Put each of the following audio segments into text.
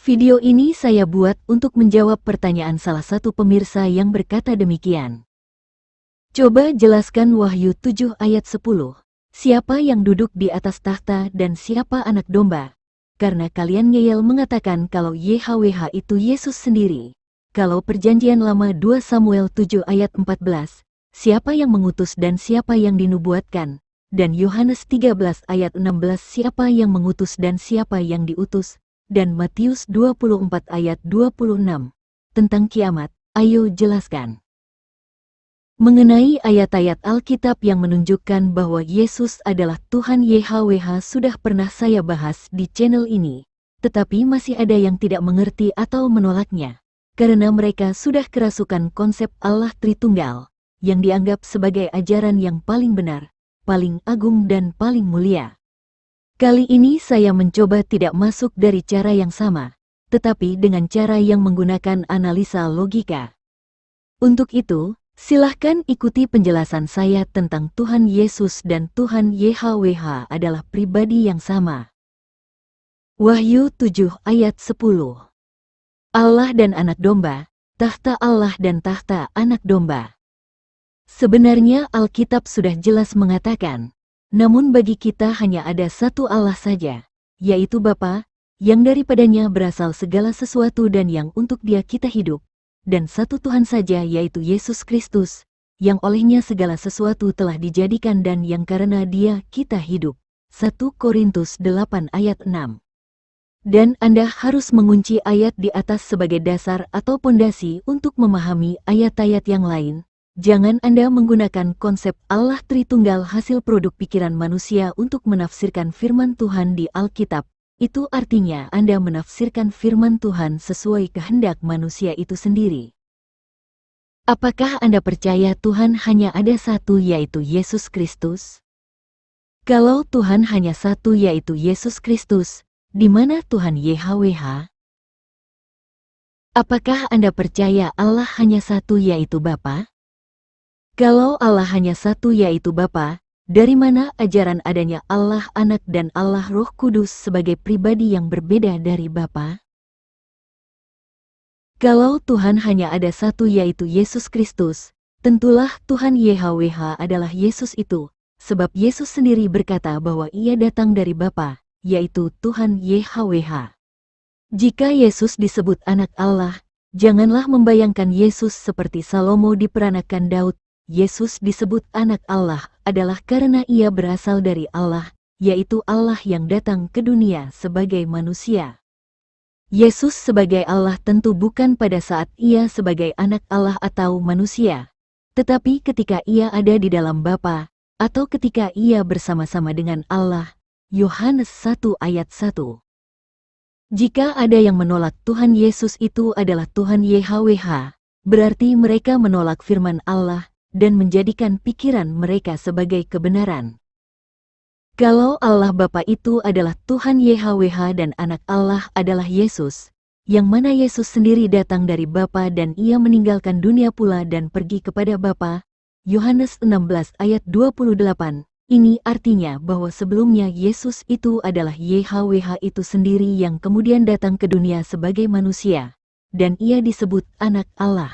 Video ini saya buat untuk menjawab pertanyaan salah satu pemirsa yang berkata demikian. Coba jelaskan Wahyu 7 ayat 10. Siapa yang duduk di atas tahta dan siapa anak domba? Karena kalian ngeyel mengatakan kalau YHWH itu Yesus sendiri. Kalau perjanjian lama 2 Samuel 7 ayat 14, siapa yang mengutus dan siapa yang dinubuatkan? Dan Yohanes 13 ayat 16 siapa yang mengutus dan siapa yang diutus? Dan Matius 24 ayat 26. Tentang kiamat, ayo jelaskan. Mengenai ayat-ayat Alkitab yang menunjukkan bahwa Yesus adalah Tuhan YHWH sudah pernah saya bahas di channel ini. Tetapi masih ada yang tidak mengerti atau menolaknya. Karena mereka sudah kerasukan konsep Allah Tritunggal, yang dianggap sebagai ajaran yang paling benar, paling agung dan paling mulia. Kali ini saya mencoba tidak masuk dari cara yang sama, tetapi dengan cara yang menggunakan analisa logika. Untuk itu, silahkan ikuti penjelasan saya tentang Tuhan Yesus dan Tuhan YHWH adalah pribadi yang sama. Wahyu 7 ayat 10. Allah dan anak domba, tahta Allah dan tahta anak domba. Sebenarnya Alkitab sudah jelas mengatakan, namun bagi kita hanya ada satu Allah saja, yaitu Bapa, yang daripadanya berasal segala sesuatu dan yang untuk Dia kita hidup, dan satu Tuhan saja yaitu Yesus Kristus, yang olehnya segala sesuatu telah dijadikan dan yang karena Dia kita hidup. 1 Korintus 8 ayat 6. Dan Anda harus mengunci ayat di atas sebagai dasar atau pondasi untuk memahami ayat-ayat yang lain. Jangan Anda menggunakan konsep Allah Tritunggal hasil produk pikiran manusia untuk menafsirkan firman Tuhan di Alkitab. Itu artinya Anda menafsirkan firman Tuhan sesuai kehendak manusia itu sendiri. Apakah Anda percaya Tuhan hanya ada satu yaitu Yesus Kristus? Kalau Tuhan hanya satu yaitu Yesus Kristus, di mana Tuhan YHWH? Apakah Anda percaya Allah hanya satu yaitu Bapa? Kalau Allah hanya satu yaitu Bapa, dari mana ajaran adanya Allah Anak dan Allah Roh Kudus sebagai pribadi yang berbeda dari Bapa? Kalau Tuhan hanya ada satu yaitu Yesus Kristus, tentulah Tuhan YHWH adalah Yesus itu, sebab Yesus sendiri berkata bahwa Ia datang dari Bapa, yaitu Tuhan YHWH. Jika Yesus disebut anak Allah, janganlah membayangkan Yesus seperti Salomo diperanakan Daud. Yesus disebut anak Allah adalah karena Ia berasal dari Allah, yaitu Allah yang datang ke dunia sebagai manusia. Yesus sebagai Allah tentu bukan pada saat Ia sebagai anak Allah atau manusia, tetapi ketika Ia ada di dalam Bapa, atau ketika Ia bersama-sama dengan Allah. Yohanes 1 ayat 1. Jika ada yang menolak Tuhan Yesus itu adalah Tuhan YHWH, berarti mereka menolak firman Allah dan menjadikan pikiran mereka sebagai kebenaran. Kalau Allah Bapa itu adalah Tuhan YHWH dan anak Allah adalah Yesus, yang mana Yesus sendiri datang dari Bapa dan Ia meninggalkan dunia pula dan pergi kepada Bapa. Yohanes 16 ayat 28. Ini artinya bahwa sebelumnya Yesus itu adalah YHWH itu sendiri yang kemudian datang ke dunia sebagai manusia, dan Ia disebut anak Allah.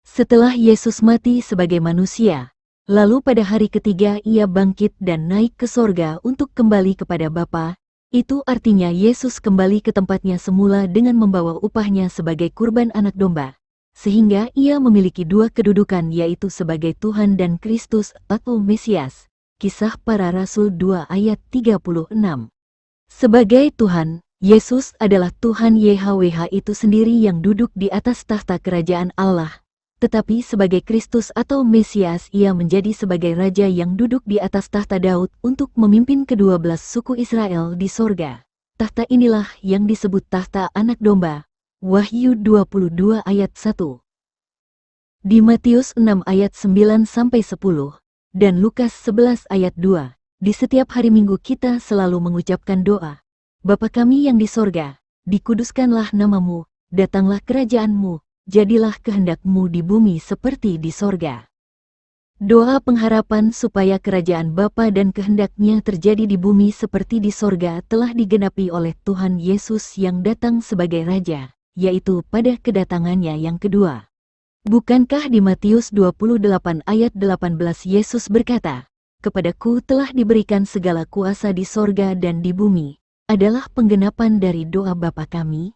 Setelah Yesus mati sebagai manusia, lalu pada hari ketiga Ia bangkit dan naik ke sorga untuk kembali kepada Bapa. Itu artinya Yesus kembali ke tempatnya semula dengan membawa upahnya sebagai kurban anak domba. Sehingga Ia memiliki dua kedudukan yaitu sebagai Tuhan dan Kristus atau Mesias. Kisah Para Rasul 2 ayat 36. Sebagai Tuhan, Yesus adalah Tuhan YHWH itu sendiri yang duduk di atas tahta kerajaan Allah. Tetapi sebagai Kristus atau Mesias Ia menjadi sebagai Raja yang duduk di atas tahta Daud untuk memimpin ke-12 suku Israel di sorga. Tahta inilah yang disebut tahta anak domba. Wahyu 22 ayat 1. Di Matius 6 ayat 9-10, dan Lukas 11 ayat 2, di setiap hari Minggu kita selalu mengucapkan doa. Bapa kami yang di sorga, dikuduskanlah namamu, datanglah kerajaanmu, jadilah kehendak-Mu di bumi seperti di sorga. Doa pengharapan supaya kerajaan Bapa dan kehendak-Nya terjadi di bumi seperti di sorga telah digenapi oleh Tuhan Yesus yang datang sebagai Raja, yaitu pada kedatangannya yang kedua. Bukankah di Matius 28 ayat 18 Yesus berkata, "Kepadaku telah diberikan segala kuasa di sorga dan di bumi," adalah penggenapan dari doa Bapa kami?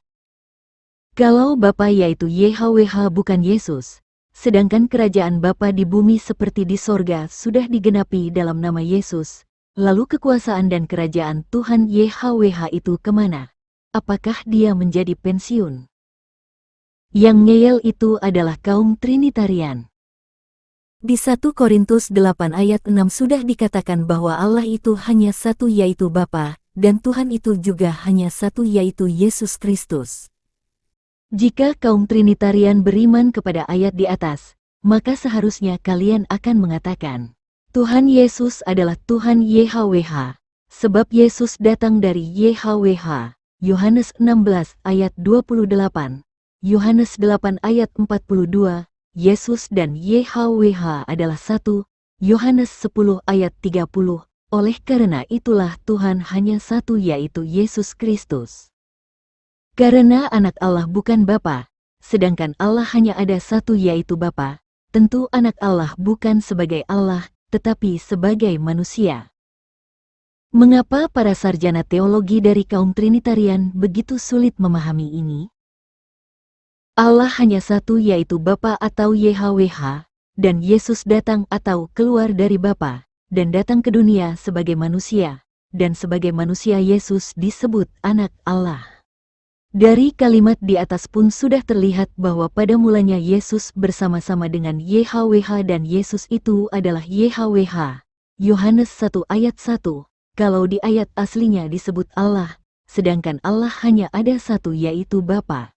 Kalau Bapa yaitu YHWH bukan Yesus, sedangkan kerajaan Bapa di bumi seperti di sorga sudah digenapi dalam nama Yesus, lalu kekuasaan dan kerajaan Tuhan YHWH itu kemana? Apakah dia menjadi pensiun? Yang ngeyel itu adalah kaum Trinitarian. Di 1 Korintus 8 ayat 6 sudah dikatakan bahwa Allah itu hanya satu yaitu Bapa, dan Tuhan itu juga hanya satu yaitu Yesus Kristus. Jika kaum Trinitarian beriman kepada ayat di atas, maka seharusnya kalian akan mengatakan, Tuhan Yesus adalah Tuhan YHWH, sebab Yesus datang dari YHWH. Yohanes 16 ayat 28, Yohanes 8 ayat 42, Yesus dan YHWH adalah satu, Yohanes 10 ayat 30, oleh karena itulah Tuhan hanya satu yaitu Yesus Kristus. Karena anak Allah bukan Bapa, sedangkan Allah hanya ada satu yaitu Bapa, tentu anak Allah bukan sebagai Allah, tetapi sebagai manusia. Mengapa para sarjana teologi dari kaum Trinitarian begitu sulit memahami ini? Allah hanya satu yaitu Bapa atau YHWH, dan Yesus datang atau keluar dari Bapa, dan datang ke dunia sebagai manusia, dan sebagai manusia Yesus disebut anak Allah. Dari kalimat di atas pun sudah terlihat bahwa pada mulanya Yesus bersama-sama dengan YHWH dan Yesus itu adalah YHWH. Yohanes 1 ayat 1, kalau di ayat aslinya disebut Allah, sedangkan Allah hanya ada satu yaitu Bapa.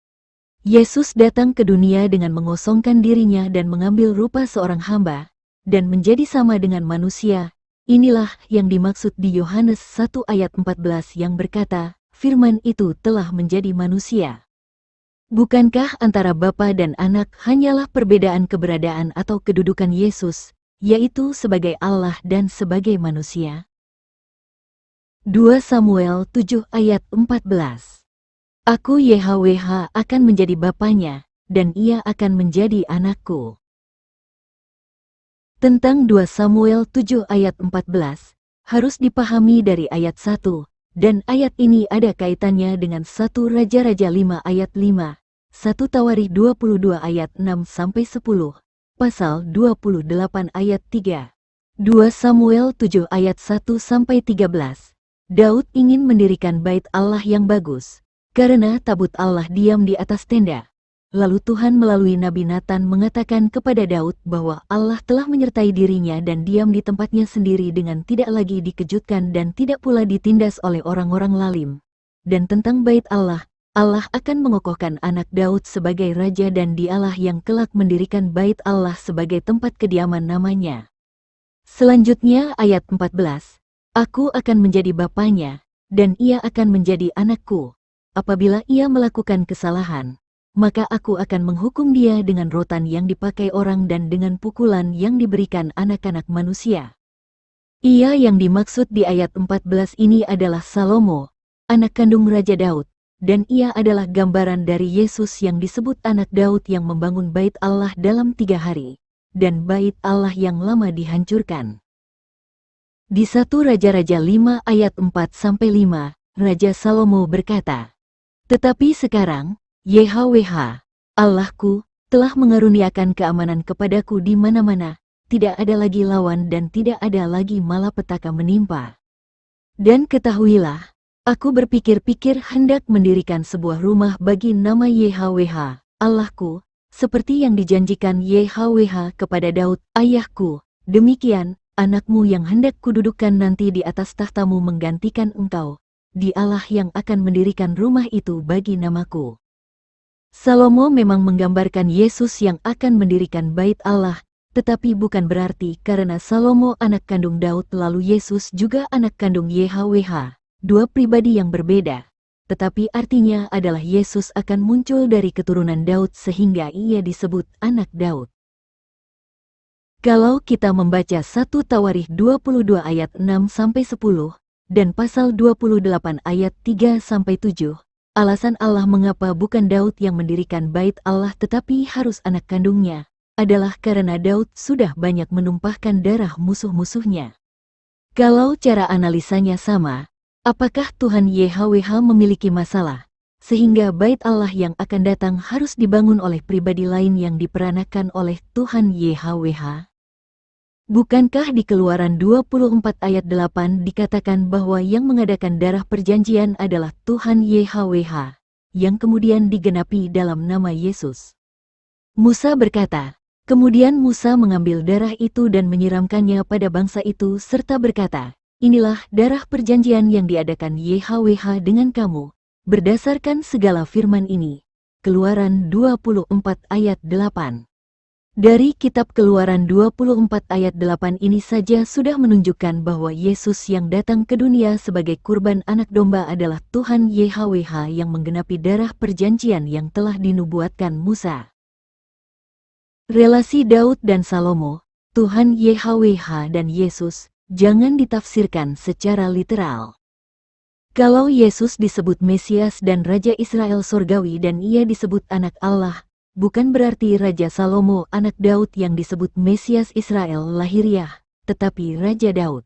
Yesus datang ke dunia dengan mengosongkan dirinya dan mengambil rupa seorang hamba, dan menjadi sama dengan manusia. Inilah yang dimaksud di Yohanes 1 ayat 14 yang berkata, Firman itu telah menjadi manusia. Bukankah antara Bapa dan Anak hanyalah perbedaan keberadaan atau kedudukan Yesus, yaitu sebagai Allah dan sebagai manusia? 2 Samuel 7 ayat 14. Aku YHWH akan menjadi Bapanya, dan ia akan menjadi anakku. Tentang 2 Samuel 7 ayat 14, harus dipahami dari ayat 1. Dan ayat ini ada kaitannya dengan 1 Raja-Raja 5 ayat 5, 1 Tawarikh 22 ayat 6-10, pasal 28 ayat 3, 2 Samuel 7 ayat 1-13. Daud ingin mendirikan bait Allah yang bagus, karena tabut Allah diam di atas tenda. Lalu Tuhan melalui Nabi Nathan mengatakan kepada Daud bahwa Allah telah menyertai dirinya dan diam di tempatnya sendiri dengan tidak lagi dikejutkan dan tidak pula ditindas oleh orang-orang lalim. Dan tentang bait Allah, Allah akan mengokohkan anak Daud sebagai raja dan dialah yang kelak mendirikan bait Allah sebagai tempat kediaman namanya. Selanjutnya ayat 14, Aku akan menjadi bapanya, dan ia akan menjadi anakku. Apabila ia melakukan kesalahan, maka aku akan menghukum dia dengan rotan yang dipakai orang dan dengan pukulan yang diberikan anak-anak manusia. Ia yang dimaksud di ayat 14 ini adalah Salomo, anak kandung Raja Daud, dan ia adalah gambaran dari Yesus yang disebut anak Daud yang membangun bait Allah dalam 3 hari, dan bait Allah yang lama dihancurkan. Di 1 Raja-Raja 5 ayat 4-5, Raja Salomo berkata, Tetapi sekarang, YHWH, Allahku, telah mengaruniakan keamanan kepadaku di mana-mana, tidak ada lagi lawan dan tidak ada lagi malapetaka menimpa. Dan ketahuilah, aku berpikir-pikir hendak mendirikan sebuah rumah bagi nama YHWH, Allahku, seperti yang dijanjikan YHWH kepada Daud, ayahku, demikian, anakmu yang hendak kududukan nanti di atas tahtamu menggantikan engkau, Dialah yang akan mendirikan rumah itu bagi namaku. Salomo memang menggambarkan Yesus yang akan mendirikan bait Allah, tetapi bukan berarti karena Salomo anak kandung Daud lalu Yesus juga anak kandung YHWH, dua pribadi yang berbeda. Tetapi artinya adalah Yesus akan muncul dari keturunan Daud sehingga ia disebut anak Daud. Kalau kita membaca 1 Tawarikh 22 ayat 6-10 dan pasal 28 ayat 3-7, alasan Allah mengapa bukan Daud yang mendirikan bait Allah tetapi harus anak kandungnya, adalah karena Daud sudah banyak menumpahkan darah musuh-musuhnya. Kalau cara analisanya sama, apakah Tuhan YHWH memiliki masalah, sehingga bait Allah yang akan datang harus dibangun oleh pribadi lain yang diperanakan oleh Tuhan YHWH? Bukankah di Keluaran 24 ayat 8 dikatakan bahwa yang mengadakan darah perjanjian adalah Tuhan YHWH, yang kemudian digenapi dalam nama Yesus? Musa berkata, kemudian Musa mengambil darah itu dan menyiramkannya pada bangsa itu serta berkata, inilah darah perjanjian yang diadakan YHWH dengan kamu, berdasarkan segala firman ini. Keluaran 24 ayat 8. Dari kitab Keluaran 24 ayat 8 ini saja sudah menunjukkan bahwa Yesus yang datang ke dunia sebagai kurban anak domba adalah Tuhan YHWH yang menggenapi darah perjanjian yang telah dinubuatkan Musa. Relasi Daud dan Salomo, Tuhan YHWH dan Yesus, jangan ditafsirkan secara literal. Kalau Yesus disebut Mesias dan Raja Israel Sorgawi dan ia disebut anak Allah, bukan berarti Raja Salomo anak Daud yang disebut Mesias Israel lahiriah, tetapi Raja Daud.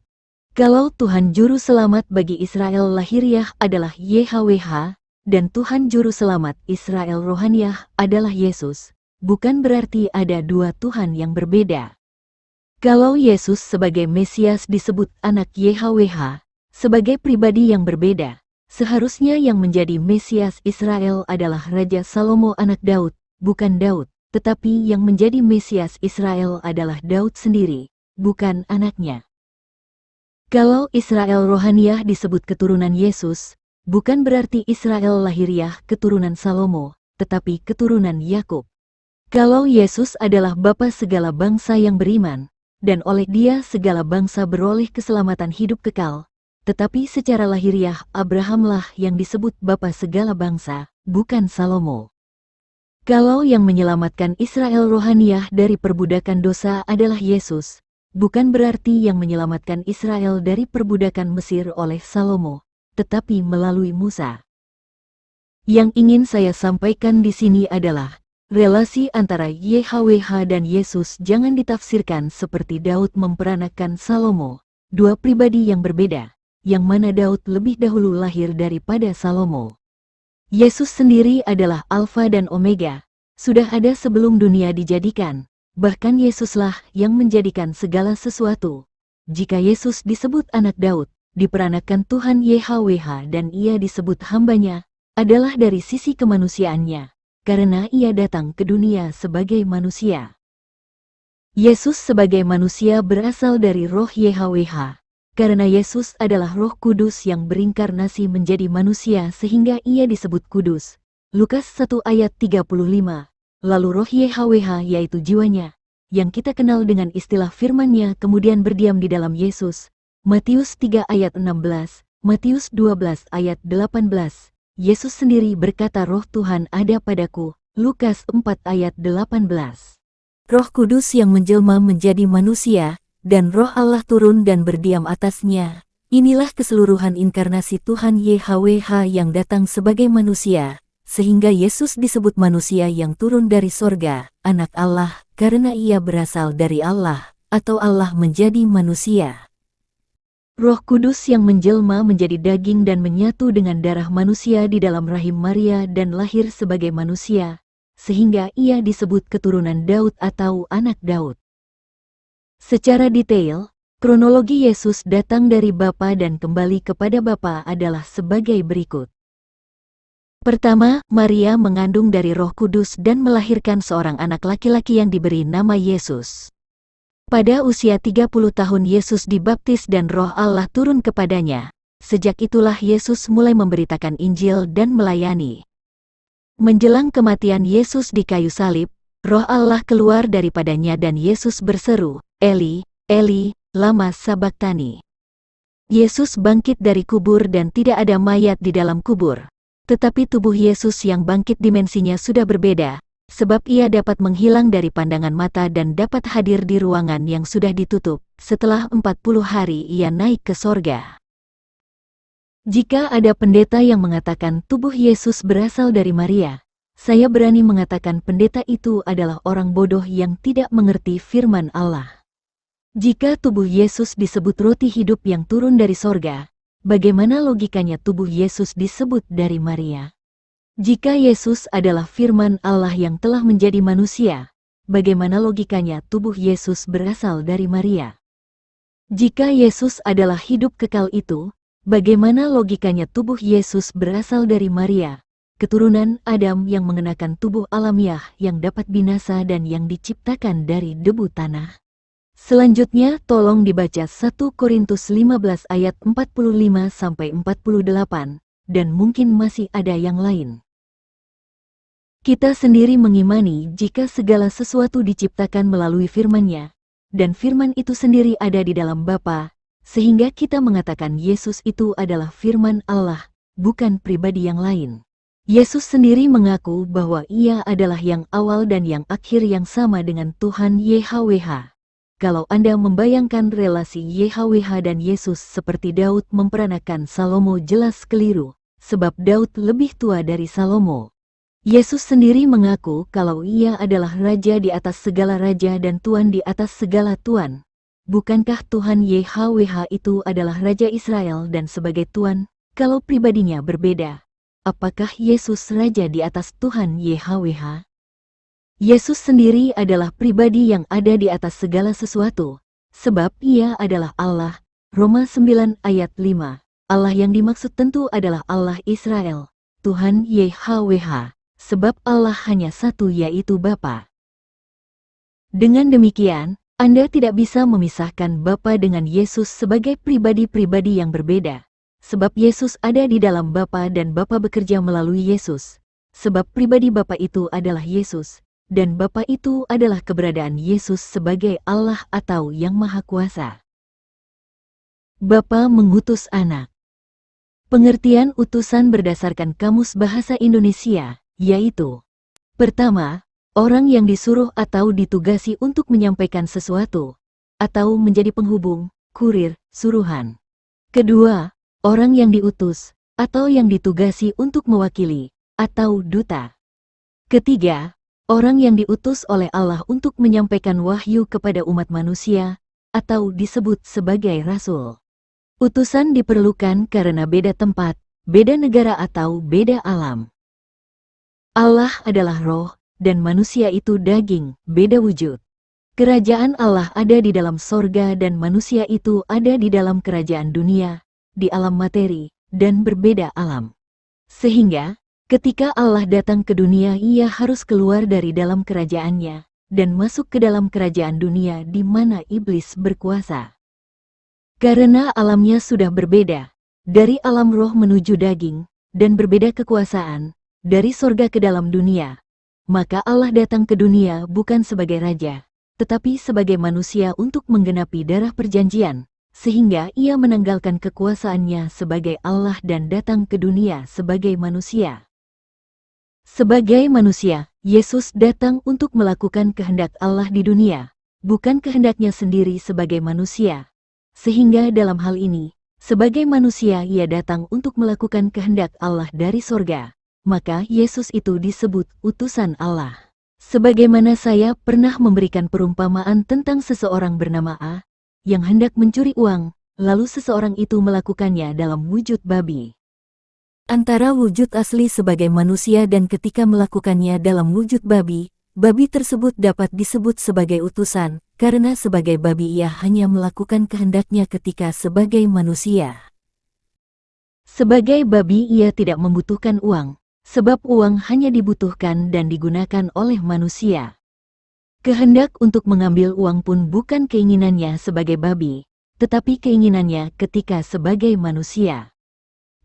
Kalau Tuhan Juru Selamat bagi Israel lahiriah adalah YHWH, dan Tuhan Juru Selamat Israel rohaniah adalah Yesus, bukan berarti ada dua Tuhan yang berbeda. Kalau Yesus sebagai Mesias disebut anak YHWH, sebagai pribadi yang berbeda, seharusnya yang menjadi Mesias Israel adalah Raja Salomo anak Daud, bukan Daud, tetapi yang menjadi Mesias Israel adalah Daud sendiri, bukan anaknya. Kalau Israel rohaniah disebut keturunan Yesus, bukan berarti Israel lahiriah keturunan Salomo, tetapi keturunan Yakub. Kalau Yesus adalah bapa segala bangsa yang beriman, dan oleh Dia segala bangsa beroleh keselamatan hidup kekal, tetapi secara lahiriah Abrahamlah yang disebut bapa segala bangsa, bukan Salomo. Kalau yang menyelamatkan Israel rohaniah dari perbudakan dosa adalah Yesus, bukan berarti yang menyelamatkan Israel dari perbudakan Mesir oleh Salomo, tetapi melalui Musa. Yang ingin saya sampaikan di sini adalah, relasi antara YHWH dan Yesus jangan ditafsirkan seperti Daud memperanakan Salomo, dua pribadi yang berbeda, yang mana Daud lebih dahulu lahir daripada Salomo. Yesus sendiri adalah Alfa dan Omega, sudah ada sebelum dunia dijadikan, bahkan Yesuslah yang menjadikan segala sesuatu. Jika Yesus disebut anak Daud, diperanakan Tuhan YHWH dan ia disebut hambanya, adalah dari sisi kemanusiaannya, karena ia datang ke dunia sebagai manusia. Yesus sebagai manusia berasal dari roh YHWH, karena Yesus adalah Roh Kudus yang berinkarnasi menjadi manusia sehingga ia disebut kudus. Lukas 1 ayat 35. Lalu roh YHWH yaitu jiwanya, yang kita kenal dengan istilah firman-Nya kemudian berdiam di dalam Yesus. Matius 3 ayat 16, Matius 12 ayat 18. Yesus sendiri berkata roh Tuhan ada padaku. Lukas 4 ayat 18. Roh Kudus yang menjelma menjadi manusia, dan roh Allah turun dan berdiam atasnya. Inilah keseluruhan inkarnasi Tuhan YHWH yang datang sebagai manusia, sehingga Yesus disebut manusia yang turun dari sorga, anak Allah, karena ia berasal dari Allah, atau Allah menjadi manusia. Roh Kudus yang menjelma menjadi daging dan menyatu dengan darah manusia di dalam rahim Maria dan lahir sebagai manusia, sehingga ia disebut keturunan Daud atau anak Daud. Secara detail, kronologi Yesus datang dari Bapa dan kembali kepada Bapa adalah sebagai berikut. Pertama, Maria mengandung dari Roh Kudus dan melahirkan seorang anak laki-laki yang diberi nama Yesus. Pada usia 30 tahun Yesus dibaptis dan Roh Allah turun kepadanya. Sejak itulah Yesus mulai memberitakan Injil dan melayani. Menjelang kematian Yesus di kayu salib, Roh Allah keluar daripadanya dan Yesus berseru, Eli, Eli, lama sabachthani. Yesus bangkit dari kubur dan tidak ada mayat di dalam kubur. Tetapi tubuh Yesus yang bangkit dimensinya sudah berbeda, sebab ia dapat menghilang dari pandangan mata dan dapat hadir di ruangan yang sudah ditutup. Setelah 40 hari ia naik ke sorga. Jika ada pendeta yang mengatakan tubuh Yesus berasal dari Maria, saya berani mengatakan pendeta itu adalah orang bodoh yang tidak mengerti firman Allah. Jika tubuh Yesus disebut roti hidup yang turun dari sorga, bagaimana logikanya tubuh Yesus disebut dari Maria? Jika Yesus adalah firman Allah yang telah menjadi manusia, bagaimana logikanya tubuh Yesus berasal dari Maria? Jika Yesus adalah hidup kekal itu, bagaimana logikanya tubuh Yesus berasal dari Maria, keturunan Adam yang mengenakan tubuh alamiah yang dapat binasa dan yang diciptakan dari debu tanah? Selanjutnya tolong dibaca 1 Korintus 15 ayat 45-48, dan mungkin masih ada yang lain. Kita sendiri mengimani jika segala sesuatu diciptakan melalui firman-Nya, dan firman itu sendiri ada di dalam Bapa, sehingga kita mengatakan Yesus itu adalah firman Allah, bukan pribadi yang lain. Yesus sendiri mengaku bahwa ia adalah yang awal dan yang akhir yang sama dengan Tuhan YHWH. Kalau Anda membayangkan relasi YHWH dan Yesus seperti Daud memperanakan Salomo, jelas keliru, sebab Daud lebih tua dari Salomo. Yesus sendiri mengaku kalau ia adalah raja di atas segala raja dan tuan di atas segala tuan. Bukankah Tuhan YHWH itu adalah Raja Israel dan sebagai tuan, kalau pribadinya berbeda? Apakah Yesus raja di atas Tuhan YHWH? Yesus sendiri adalah pribadi yang ada di atas segala sesuatu, sebab ia adalah Allah. Roma 9 ayat 5. Allah yang dimaksud tentu adalah Allah Israel, Tuhan YHWH. Sebab Allah hanya satu, yaitu Bapa. Dengan demikian, Anda tidak bisa memisahkan Bapa dengan Yesus sebagai pribadi-pribadi yang berbeda. Sebab Yesus ada di dalam Bapa dan Bapa bekerja melalui Yesus. Sebab pribadi Bapa itu adalah Yesus, dan Bapa itu adalah keberadaan Yesus sebagai Allah atau Yang Maha Kuasa. Bapa mengutus Anak. Pengertian utusan berdasarkan Kamus Bahasa Indonesia, yaitu: pertama, orang yang disuruh atau ditugasi untuk menyampaikan sesuatu, atau menjadi penghubung, kurir, suruhan. Kedua, orang yang diutus, atau yang ditugasi untuk mewakili, atau duta. Ketiga, orang yang diutus oleh Allah untuk menyampaikan wahyu kepada umat manusia, atau disebut sebagai rasul. Utusan diperlukan karena beda tempat, beda negara atau beda alam. Allah adalah roh, dan manusia itu daging, beda wujud. Kerajaan Allah ada di dalam sorga dan manusia itu ada di dalam kerajaan dunia, di alam materi, dan berbeda alam. Sehingga, ketika Allah datang ke dunia, ia harus keluar dari dalam kerajaannya, dan masuk ke dalam kerajaan dunia di mana iblis berkuasa. Karena alamnya sudah berbeda, dari alam roh menuju daging, dan berbeda kekuasaan, dari sorga ke dalam dunia, maka Allah datang ke dunia bukan sebagai raja, tetapi sebagai manusia untuk menggenapi darah perjanjian, sehingga ia menanggalkan kekuasaannya sebagai Allah dan datang ke dunia sebagai manusia. Sebagai manusia, Yesus datang untuk melakukan kehendak Allah di dunia, bukan kehendaknya sendiri sebagai manusia. Sehingga dalam hal ini, sebagai manusia ia datang untuk melakukan kehendak Allah dari sorga. Maka Yesus itu disebut utusan Allah. Sebagaimana saya pernah memberikan perumpamaan tentang seseorang bernama A, yang hendak mencuri uang, lalu seseorang itu melakukannya dalam wujud babi. Antara wujud asli sebagai manusia dan ketika melakukannya dalam wujud babi, babi tersebut dapat disebut sebagai utusan, karena sebagai babi ia hanya melakukan kehendaknya ketika sebagai manusia. Sebagai babi ia tidak membutuhkan uang, sebab uang hanya dibutuhkan dan digunakan oleh manusia. Kehendak untuk mengambil uang pun bukan keinginannya sebagai babi, tetapi keinginannya ketika sebagai manusia.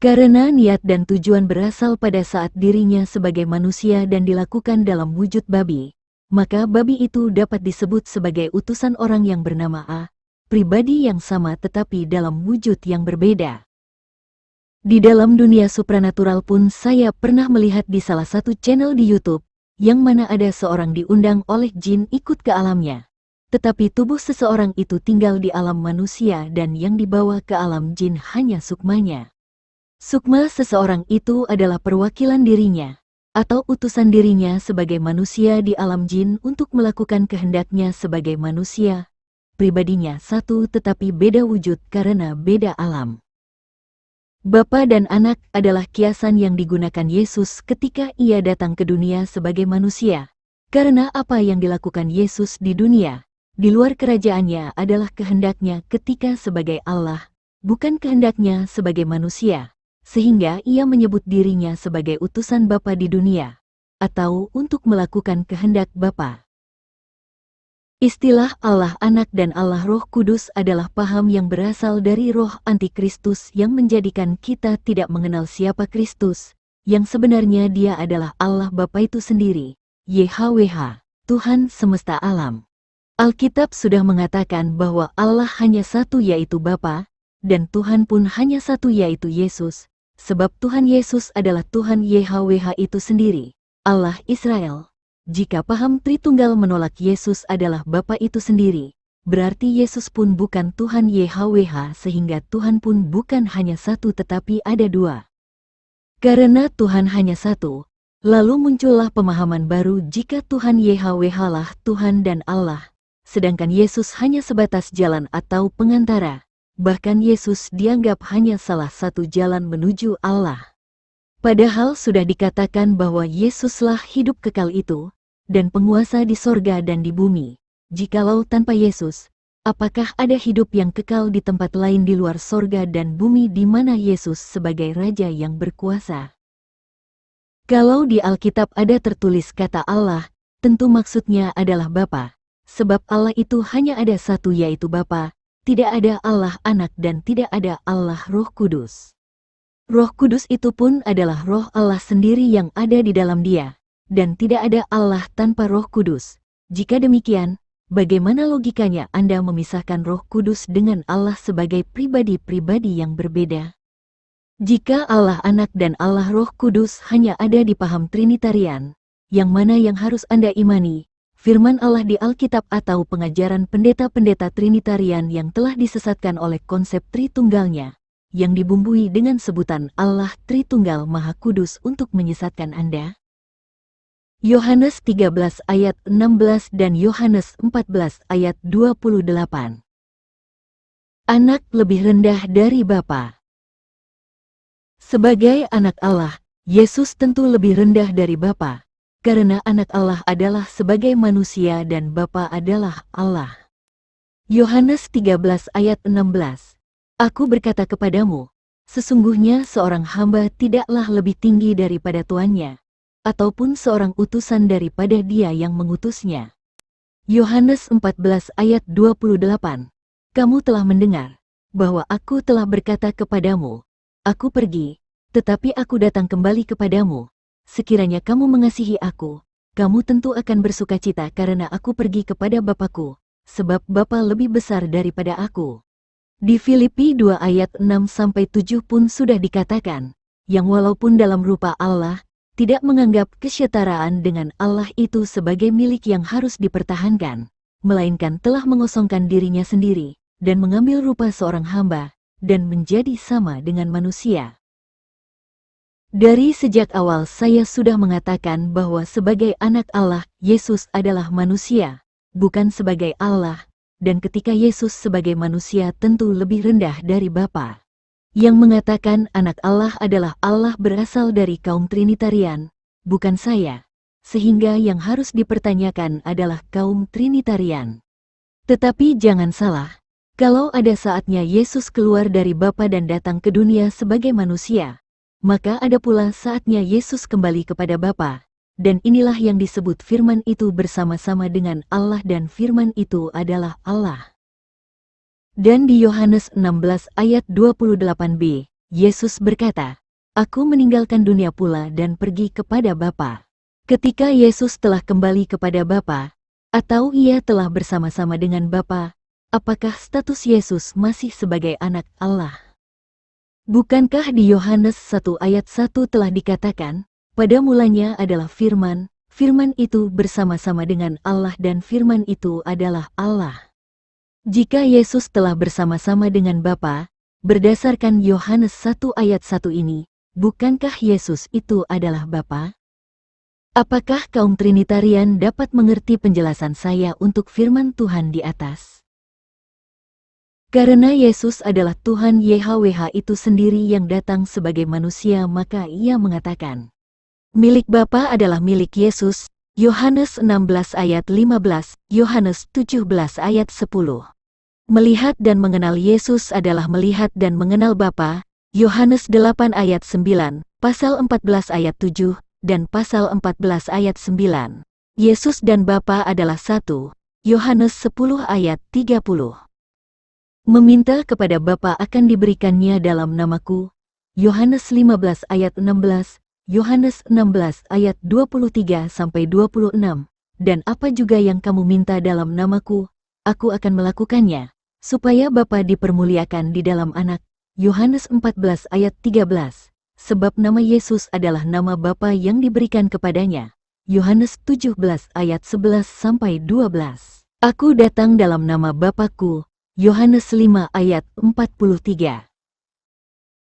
Karena niat dan tujuan berasal pada saat dirinya sebagai manusia dan dilakukan dalam wujud babi, maka babi itu dapat disebut sebagai utusan orang yang bernama A, pribadi yang sama tetapi dalam wujud yang berbeda. Di dalam dunia supranatural pun saya pernah melihat di salah satu channel di YouTube, yang mana ada seorang diundang oleh jin ikut ke alamnya. Tetapi tubuh seseorang itu tinggal di alam manusia dan yang dibawa ke alam jin hanya sukmanya. Sukma seseorang itu adalah perwakilan dirinya, atau utusan dirinya sebagai manusia di alam jin untuk melakukan kehendaknya sebagai manusia. Pribadinya satu tetapi beda wujud karena beda alam. Bapa dan anak adalah kiasan yang digunakan Yesus ketika ia datang ke dunia sebagai manusia. Karena apa yang dilakukan Yesus di dunia, di luar kerajaannya adalah kehendaknya ketika sebagai Allah, bukan kehendaknya sebagai manusia, sehingga ia menyebut dirinya sebagai utusan Bapa di dunia, atau untuk melakukan kehendak Bapa. Istilah Allah Anak dan Allah Roh Kudus adalah paham yang berasal dari roh antikristus yang menjadikan kita tidak mengenal siapa Kristus, yang sebenarnya dia adalah Allah Bapa itu sendiri, YHWH, Tuhan semesta alam. Alkitab sudah mengatakan bahwa Allah hanya satu yaitu Bapa, dan Tuhan pun hanya satu yaitu Yesus, sebab Tuhan Yesus adalah Tuhan YHWH itu sendiri, Allah Israel. Jika paham Tritunggal menolak Yesus adalah Bapa itu sendiri, berarti Yesus pun bukan Tuhan YHWH sehingga Tuhan pun bukan hanya satu tetapi ada dua. Karena Tuhan hanya satu, lalu muncullah pemahaman baru jika Tuhan YHWH lah Tuhan dan Allah, sedangkan Yesus hanya sebatas jalan atau pengantara, bahkan Yesus dianggap hanya salah satu jalan menuju Allah. Padahal sudah dikatakan bahwa Yesuslah hidup kekal itu, dan penguasa di sorga dan di bumi. Jikalau tanpa Yesus, apakah ada hidup yang kekal di tempat lain di luar sorga dan bumi di mana Yesus sebagai Raja yang berkuasa? Kalau di Alkitab ada tertulis kata Allah, tentu maksudnya adalah Bapa, sebab Allah itu hanya ada satu yaitu Bapa, tidak ada Allah Anak dan tidak ada Allah Roh Kudus. Roh Kudus itu pun adalah roh Allah sendiri yang ada di dalam dia, dan tidak ada Allah tanpa Roh Kudus. Jika demikian, bagaimana logikanya Anda memisahkan Roh Kudus dengan Allah sebagai pribadi-pribadi yang berbeda? Jika Allah Anak dan Allah Roh Kudus hanya ada di paham Trinitarian, yang mana yang harus Anda imani, firman Allah di Alkitab atau pengajaran pendeta-pendeta Trinitarian yang telah disesatkan oleh konsep Tritunggalnya, yang dibumbui dengan sebutan Allah Tritunggal Maha Kudus untuk menyesatkan Anda? Yohanes 13 ayat 16 dan Yohanes 14 ayat 28. Anak lebih rendah dari Bapa. Sebagai anak Allah, Yesus tentu lebih rendah dari Bapa, karena anak Allah adalah sebagai manusia dan Bapa adalah Allah. Yohanes 13 ayat 16. Aku berkata kepadamu, sesungguhnya seorang hamba tidaklah lebih tinggi daripada tuannya, ataupun seorang utusan daripada dia yang mengutusnya. Yohanes 14 ayat 28. Kamu telah mendengar bahwa aku telah berkata kepadamu, aku pergi, tetapi aku datang kembali kepadamu. Sekiranya kamu mengasihi aku, kamu tentu akan bersukacita karena aku pergi kepada Bapa-Ku, sebab Bapa lebih besar daripada aku. Di Filipi 2 ayat 6-7 pun sudah dikatakan, yang walaupun dalam rupa Allah, tidak menganggap kesetaraan dengan Allah itu sebagai milik yang harus dipertahankan, melainkan telah mengosongkan dirinya sendiri, dan mengambil rupa seorang hamba, dan menjadi sama dengan manusia. Dari sejak awal saya sudah mengatakan bahwa sebagai anak Allah, Yesus adalah manusia, bukan sebagai Allah. Dan ketika Yesus sebagai manusia tentu lebih rendah dari Bapa. Yang mengatakan anak Allah adalah Allah berasal dari kaum Trinitarian, bukan saya. Sehingga yang harus dipertanyakan adalah kaum Trinitarian. Tetapi jangan salah, kalau ada saatnya Yesus keluar dari Bapa dan datang ke dunia sebagai manusia, maka ada pula saatnya Yesus kembali kepada Bapa. Dan inilah yang disebut firman itu bersama-sama dengan Allah dan firman itu adalah Allah. Dan di Yohanes 16 ayat 28b, Yesus berkata, Aku meninggalkan dunia pula dan pergi kepada Bapa. Ketika Yesus telah kembali kepada Bapa, atau ia telah bersama-sama dengan Bapa, apakah status Yesus masih sebagai anak Allah? Bukankah di Yohanes 1 ayat 1 telah dikatakan, pada mulanya adalah firman, Firman itu bersama-sama dengan Allah dan firman itu adalah Allah. Jika Yesus telah bersama-sama dengan Bapa, berdasarkan Yohanes 1 ayat 1 ini, bukankah Yesus itu adalah Bapa? Apakah kaum Trinitarian dapat mengerti penjelasan saya untuk firman Tuhan di atas? Karena Yesus adalah Tuhan YHWH itu sendiri yang datang sebagai manusia, maka ia mengatakan, milik Bapa adalah milik Yesus, Yohanes 16 ayat 15, Yohanes 17 ayat 10. Melihat dan mengenal Yesus adalah melihat dan mengenal Bapa, Yohanes 8 ayat 9, pasal 14 ayat 7, dan pasal 14 ayat 9. Yesus dan Bapa adalah satu, Yohanes 10 ayat 30. Meminta kepada Bapa akan diberikannya dalam namaku, Yohanes 15 ayat 16, Yohanes 16 ayat 23-26, dan apa juga yang kamu minta dalam namaku, aku akan melakukannya, supaya Bapa dipermuliakan di dalam anak, Yohanes 14 ayat 13. Sebab nama Yesus adalah nama Bapa yang diberikan kepadanya. Yohanes 17 ayat 11-12. Aku datang dalam nama Bapa-Ku. Yohanes 5 ayat 43.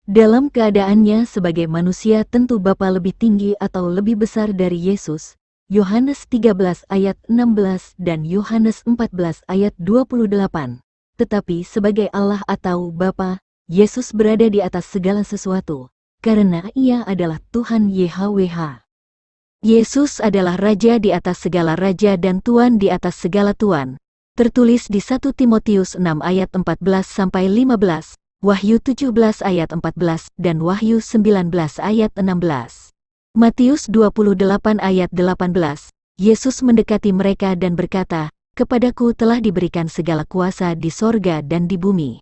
Dalam keadaannya sebagai manusia tentu Bapa lebih tinggi atau lebih besar dari Yesus. Yohanes 13 ayat 16 dan Yohanes 14 ayat 28. Tetapi sebagai Allah atau Bapa, Yesus berada di atas segala sesuatu. Karena ia adalah Tuhan YHWH. Yesus adalah Raja di atas segala raja dan Tuan di atas segala tuan. Tertulis di 1 Timotius 6 ayat 14-15, Wahyu 17 ayat 14 dan Wahyu 19 ayat 16. Matius 28 ayat 18, Yesus mendekati mereka dan berkata, kepadaku telah diberikan segala kuasa di sorga dan di bumi.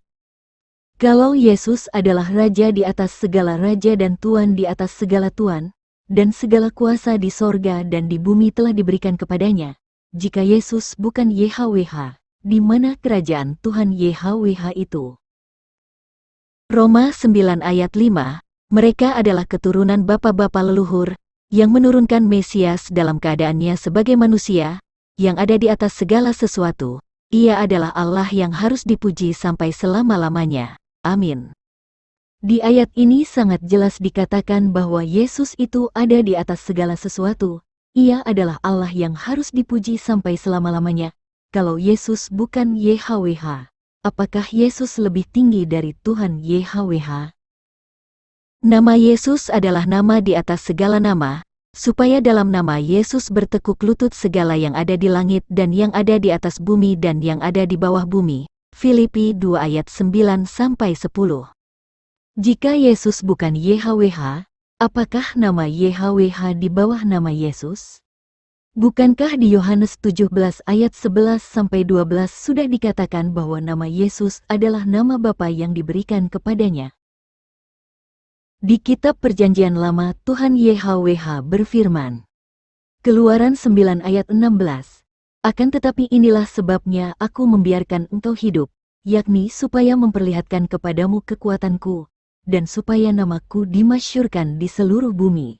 Kalau Yesus adalah Raja di atas segala raja dan Tuan di atas segala tuan, dan segala kuasa di sorga dan di bumi telah diberikan kepadanya, jika Yesus bukan YHWH, di mana kerajaan Tuhan YHWH itu? Roma 9 ayat 5, mereka adalah keturunan bapa-bapa leluhur, yang menurunkan Mesias dalam keadaannya sebagai manusia, yang ada di atas segala sesuatu. Ia adalah Allah yang harus dipuji sampai selama-lamanya. Amin. Di ayat ini sangat jelas dikatakan bahwa Yesus itu ada di atas segala sesuatu. Ia adalah Allah yang harus dipuji sampai selama-lamanya. Kalau Yesus bukan YHWH, apakah Yesus lebih tinggi dari Tuhan YHWH? Nama Yesus adalah nama di atas segala nama, supaya dalam nama Yesus bertekuk lutut segala yang ada di langit dan yang ada di atas bumi dan yang ada di bawah bumi. Filipi 2 ayat 9-10. Jika Yesus bukan YHWH, apakah nama YHWH di bawah nama Yesus? Bukankah di Yohanes 17 ayat 11-12 sudah dikatakan bahwa nama Yesus adalah nama Bapa yang diberikan kepadanya? Di kitab Perjanjian Lama Tuhan YHWH berfirman, Keluaran 9 ayat 16, akan tetapi inilah sebabnya aku membiarkan engkau hidup, yakni supaya memperlihatkan kepadamu kekuatanku, dan supaya namaku dimasyhurkan di seluruh bumi.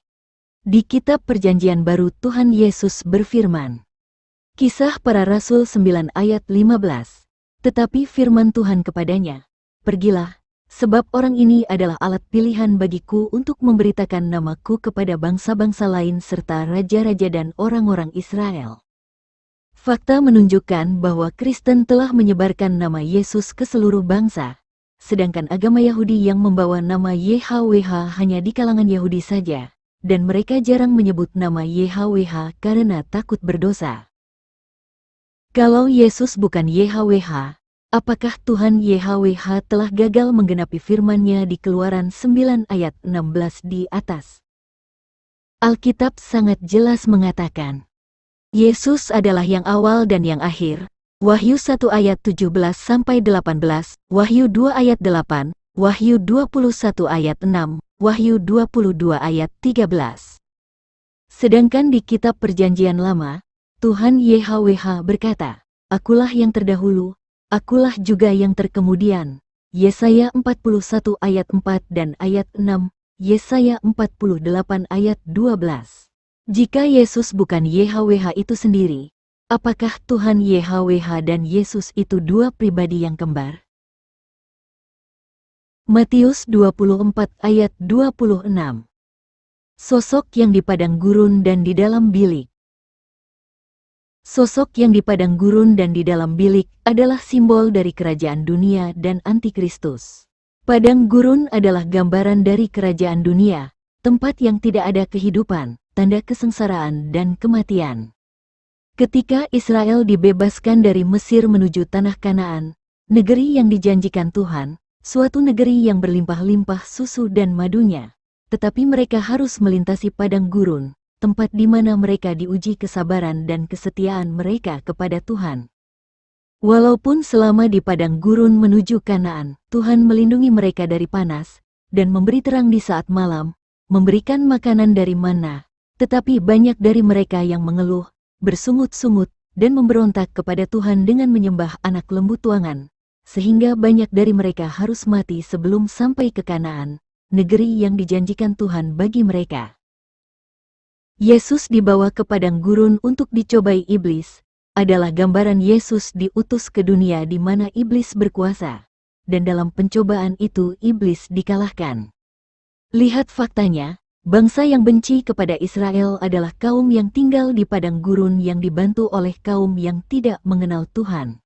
Di kitab Perjanjian Baru Tuhan Yesus berfirman. Kisah Para Rasul 9 ayat 15. Tetapi firman Tuhan kepadanya, pergilah, sebab orang ini adalah alat pilihan bagiku untuk memberitakan namaku kepada bangsa-bangsa lain serta raja-raja dan orang-orang Israel. Fakta menunjukkan bahwa Kristen telah menyebarkan nama Yesus ke seluruh bangsa, sedangkan agama Yahudi yang membawa nama YHWH hanya di kalangan Yahudi saja, dan mereka jarang menyebut nama YHWH karena takut berdosa. Kalau Yesus bukan YHWH, apakah Tuhan YHWH telah gagal menggenapi firman-Nya di Keluaran 9 ayat 16 di atas? Alkitab sangat jelas mengatakan, Yesus adalah yang awal dan yang akhir. Wahyu 1 ayat 17-18, Wahyu 2 ayat 8, Wahyu 21 ayat 6, Wahyu 22 ayat 13. Sedangkan di kitab Perjanjian Lama, Tuhan YHWH berkata, Akulah yang terdahulu, akulah juga yang terkemudian. Yesaya 41 ayat 4 dan ayat 6, Yesaya 48 ayat 12. Jika Yesus bukan YHWH itu sendiri, apakah Tuhan YHWH dan Yesus itu dua pribadi yang kembar? Matius 24 ayat 26. Sosok yang di padang gurun dan di dalam bilik. Sosok yang di padang gurun dan di dalam bilik adalah simbol dari kerajaan dunia dan antikristus. Padang gurun adalah gambaran dari kerajaan dunia, tempat yang tidak ada kehidupan, tanda kesengsaraan dan kematian. Ketika Israel dibebaskan dari Mesir menuju tanah Kanaan, negeri yang dijanjikan Tuhan, suatu negeri yang berlimpah-limpah susu dan madunya, tetapi mereka harus melintasi padang gurun, tempat di mana mereka diuji kesabaran dan kesetiaan mereka kepada Tuhan. Walaupun selama di padang gurun menuju Kanaan, Tuhan melindungi mereka dari panas, dan memberi terang di saat malam, memberikan makanan dari mana, tetapi banyak dari mereka yang mengeluh, bersungut-sungut, dan memberontak kepada Tuhan dengan menyembah anak lembu tuangan, sehingga banyak dari mereka harus mati sebelum sampai ke Kanaan, negeri yang dijanjikan Tuhan bagi mereka. Yesus dibawa ke padang gurun untuk dicobai iblis, adalah gambaran Yesus diutus ke dunia di mana iblis berkuasa, dan dalam pencobaan itu iblis dikalahkan. Lihat faktanya, bangsa yang benci kepada Israel adalah kaum yang tinggal di padang gurun yang dibantu oleh kaum yang tidak mengenal Tuhan.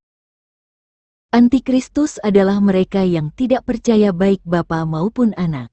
Antikristus adalah mereka yang tidak percaya baik Bapa maupun Anak.